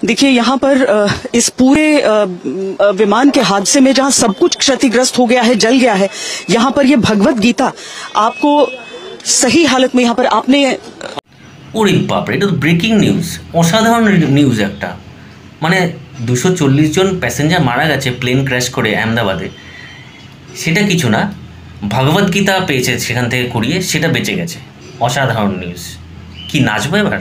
देखिए यहाँ पर इस पूरे विमान के हादसे में जहाँ सब कुछ क्षतिग्रस्त हो गया है, जल गया है, यहाँ पर ये भगवत गीता आपको सही हालत में यहाँ पर आपने ওরে বাপরে, এটা তো ব্রেকিং নিউজ, অসাধারণ নিউজ একটা। মানে 240 জন প্যাসেঞ্জার মারা গেছে প্লেন ক্র্যাশ করে আহমেদাবাদে, সেটা কিছু না, ভগবত গীতা পেয়েছে সেখান থেকে কুড়িয়ে, সেটা বেঁচে গেছে। অসাধারণ নিউজ। কি নাচবো এবার?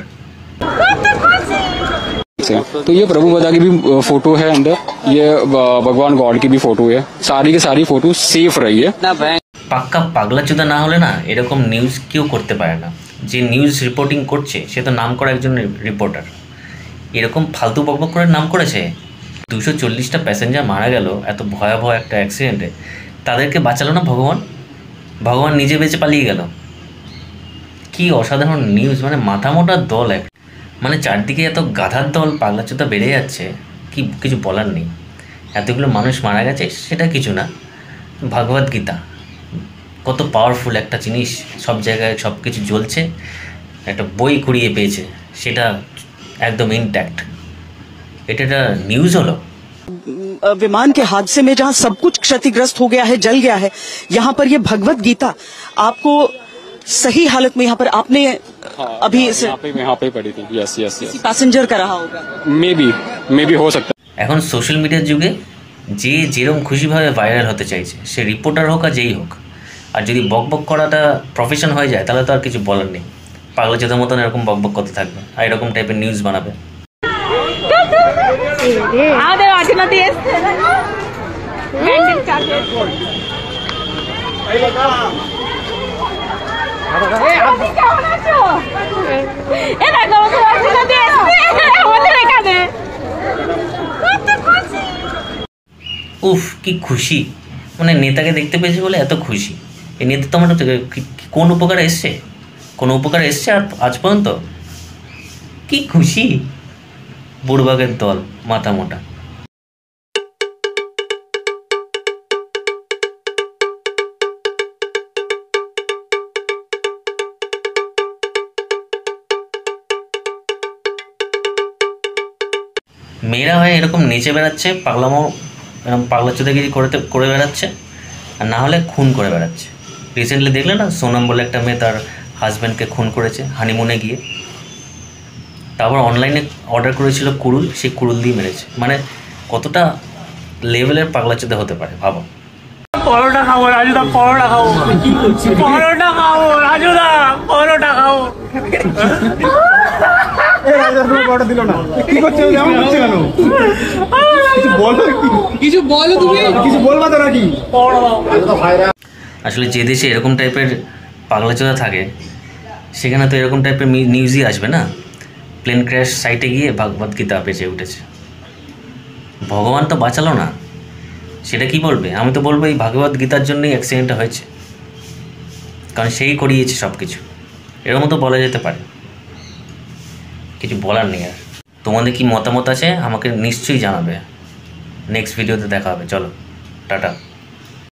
तो ये प्रभु गदा की भी फोटो है अंदर, ये भगवान गॉड की भी फोटो है, सारी की सारी फोटो सेफ रही है। পাক্কা পাগলা চোদা না হলে না এরকম নিউজ কেউ করতে পারে না। যে নিউজ রিপোর্টিং করছে সে তো নাম করা একজন রিপোর্টার, এরকম ফালতু বকবক করে নাম করেছে। 240টা প্যাসেঞ্জার মারা গেল এত ভয়াবহ একটা অ্যাক্সিডেন্টে, তাদেরকে বাঁচালো না ভগবান, ভগবান নিজে বেঁচে পালিয়ে গেল। কি অসাধারণ নিউজ, মানে মাথা মোটা দল এক, মানে চারদিকে এত গাধার দল পাগলা চোদা বেড়ে যাচ্ছে, কি কিছু বলার নেই। এতগুলো মানুষ মারা গেছে সেটা কিছু না, ভগবত গীতা কত পাওয়ারফুল একটা জিনিস, সব জায়গায় সব কিছু জ্বলছে, একটা বই কুড়িয়ে পেয়েছে, সেটা একদম ইনট্যাক্ট। এটা একটা নিউজ হলো। विमान के हादसे में जहाँ सब कुछ क्षतिग्रस्त हो गया है, जल गया है, यहाँ पर ये भगवत गीता आपको सही हालत में यहाँ पर आपने अभी यहाँ पे पड़ी थी। यस यस यस, पैसेंजर का रहा होगा, मे बी हो सकता है। এখন সোশ্যাল মিডিয়ার যুগে যে যেরকম খুশিভাবে ভাইরাল হতে চাইছে, সে রিপোর্টার হোক আর যেই হোক, আর যদি বকবক করাটা প্রফেশন হয়ে যায় তাহলে তো আর কিছু বলার নেই। পাগলা চোদার মতন এরকম বকবক করতে থাকবে আর এরকম টাইপের নিউজ বানাবে। আমাদের অচেনাতে এসছে ব্যান্ডেল চার্জে আপনি কেমন আছো? এ দেখো আমাদের অচেনাতে এসছে আমাদের এখানে। উফ কি খুশি, মানে নেতাকে দেখতে পেয়েছে বলে এত খুশি। এই নেতা তো আমার কোন উপকারে এসছে, কোনো উপকারে এসছে আজ পর্যন্ত? কি খুশি, বুড়বাগের দল মাথা মোটা। মেয়েরা হয় এরকম নেচে বেড়াচ্ছে, পাগলামো এরকম পাগলা চোদাগিরি করে বেড়াচ্ছে, আর না হলে খুন করে বেড়াচ্ছে। রিসেন্টলি দেখলে না, সোনাম বলে একটা মেয়ে তার হাজব্যান্ডকে খুন করেছে হানিমুনে গিয়ে, তারপর অনলাইনে অর্ডার করেছিল কুড়ুল, সেই কুড়ুল দিয়ে মেরেছে। মানে কতটা লেভেলের পাগলা চোদা হতে পারে ভাবো। পরোটা খাবো রাজুদা, পরোটা খাবো, পরোটা খাবো রাজুদা, পরোটা খাবো। দিল না, কি করছে এমন করছে কেন? কিছু বলো, তুমি কিছু বলবা তো নাকি? আসলে যে দেশে এরকম টাইপের পাগলা চোদা থাকে সেখানে তো এরকম টাইপের নিউজই আসবে না। প্লেন ক্র্যাশ সাইটে গিয়ে ভগবত গীতা বেঁচে উঠেছে, ভগবান তো বাঁচালো না, সেটা কি বলবে? আমি তো বলবো এই ভগবত গীতার জন্যই অ্যাক্সিডেন্টটা হয়েছে, কারণ সেই করিয়েছে সব কিছু, এরকম তো বলা যেতে পারে। কিছু বলার নেই আর। তোমাদের কি মতামত আছে আমাকে নিশ্চয়ই জানাবে, নেক্সট ভিডিওতে দেখা হবে। চলো টাটা।